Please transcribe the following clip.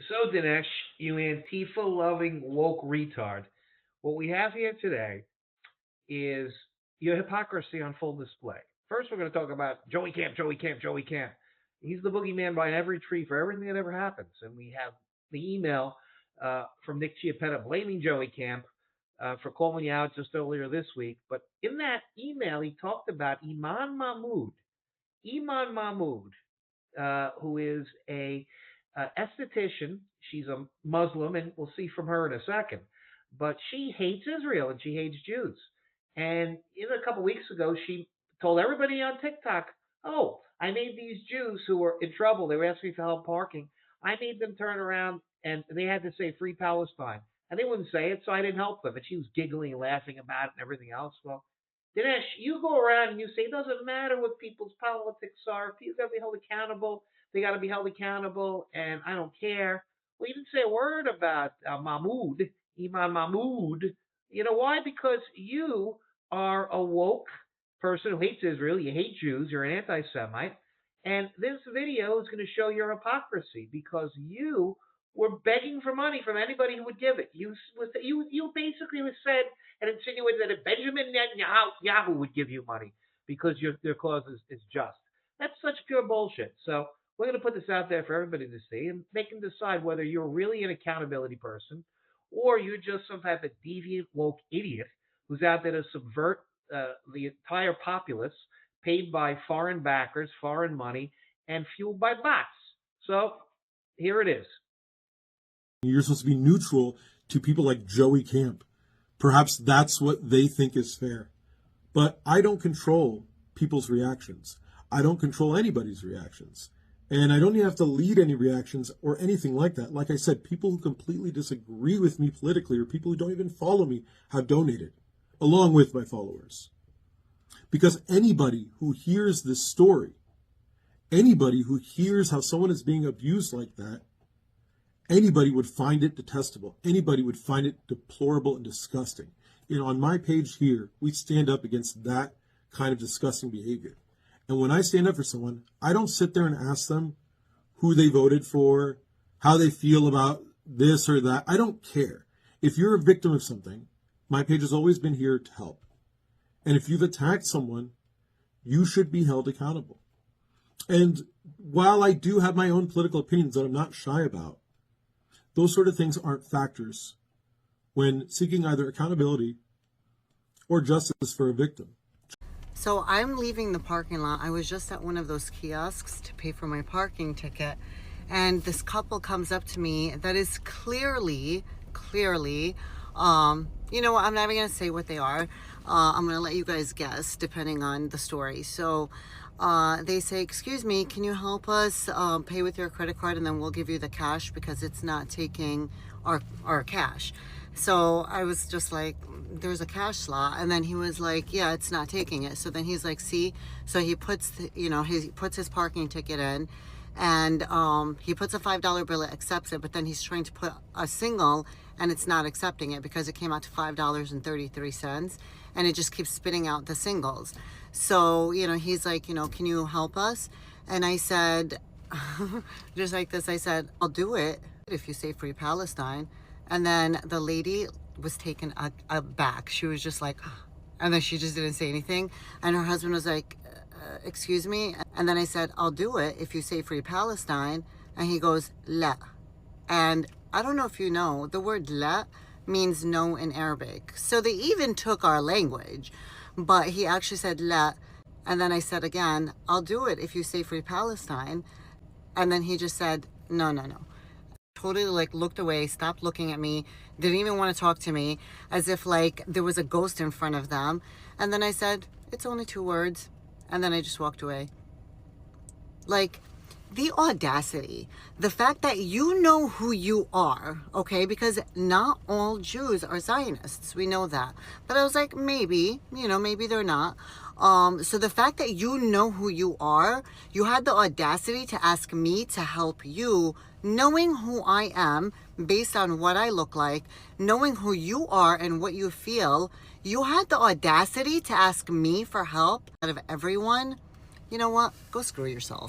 So, Dinesh, you Antifa-loving woke retard, what we have here today is your hypocrisy on full display. First, we're going to talk about Joey Camp, Joey Camp, Joey Camp. He's the boogeyman behind every tree for everything that ever happens. And we have the email from Nick Chiappetta blaming Joey Camp for calling you out just earlier this week. But in that email, he talked about Iman Mahmood, who is a esthetician. She's a Muslim, and we'll see from her in a second. But she hates Israel and she hates Jews. And a couple weeks ago, she told everybody on TikTok, "Oh, I made these Jews who were in trouble. They were asking me for help parking. I made them turn around and they had to say Free Palestine, and they wouldn't say it, so I didn't help them." And she was giggling and laughing about it and everything else. Well, Dinesh, you go around and you say it doesn't matter what people's politics are. People got to be held accountable. They got to be held accountable, and I don't care. Well, you didn't say a word about Iman Mahmood. You know why? Because you are a woke person who hates Israel. You hate Jews. You're an anti-Semite. And this video is going to show your hypocrisy because you were begging for money from anybody who would give it. You basically said and insinuated that if Benjamin Netanyahu would give you money because your cause is just. That's such pure bullshit. So we're going to put this out there for everybody to see, and they can decide whether you're really an accountability person or you're just some type of deviant woke idiot who's out there to subvert the entire populace, paid by foreign backers, foreign money, and fueled by bots. So here it is. You're supposed to be neutral to people like Joey Camp. Perhaps that's what they think is fair. But I don't control people's reactions. I don't control anybody's reactions. And I don't even have to lead any reactions or anything like that. Like I said, people who completely disagree with me politically or people who don't even follow me have donated, along with my followers. Because anybody who hears this story, anybody who hears how someone is being abused like that, anybody would find it detestable. Anybody would find it deplorable and disgusting. On my page here, we stand up against that kind of disgusting behavior. And when I stand up for someone, I don't sit there and ask them who they voted for, how they feel about this or that. I don't care. If you're a victim of something, my page has always been here to help. And if you've attacked someone, you should be held accountable. And while I do have my own political opinions that I'm not shy about, those sort of things aren't factors when seeking either accountability or justice for a victim. So I'm leaving the parking lot. I was just at one of those kiosks to pay for my parking ticket. And this couple comes up to me that is clearly, I'm not even going to say what they are. I'm going to let you guys guess depending on the story. So they say, "Excuse me, can you help us pay with your credit card and then we'll give you the cash because it's not taking our cash." So I was just like, "There's a cash slot." And then he was like, "Yeah, it's not taking it." So then he's like, "See?" So he puts, he puts his parking ticket in, and he puts a $5 bill, it accepts it, but then he's trying to put a single and it's not accepting it because it came out to $5.33, and it just keeps spitting out the singles. So, he's like, "Can you help us?" And I said, just like this, I said, "I'll do it if you say Free Palestine." And then the lady was taken aback. She was just like, and then she just didn't say anything. And her husband was like, "Excuse me?" And then I said, "I'll do it if you say Free Palestine." And he goes, "La." And I don't know if you know, the word la means no in Arabic. So they even took our language, but he actually said la. And then I said again, "I'll do it if you say Free Palestine." And then he just said, no. Totally looked away, stopped looking at me, didn't even want to talk to me, as if there was a ghost in front of them. And then I said, "It's only 2 words." And then I just walked away. The audacity, the fact that you know who you are, okay, because not all Jews are Zionists, we know that, but I was like, maybe they're not. So the fact that you know who you are, you had the audacity to ask me to help you, knowing who I am based on what I look like, knowing who you are and what you feel, you had the audacity to ask me for help out of everyone. You know what? Go screw yourself.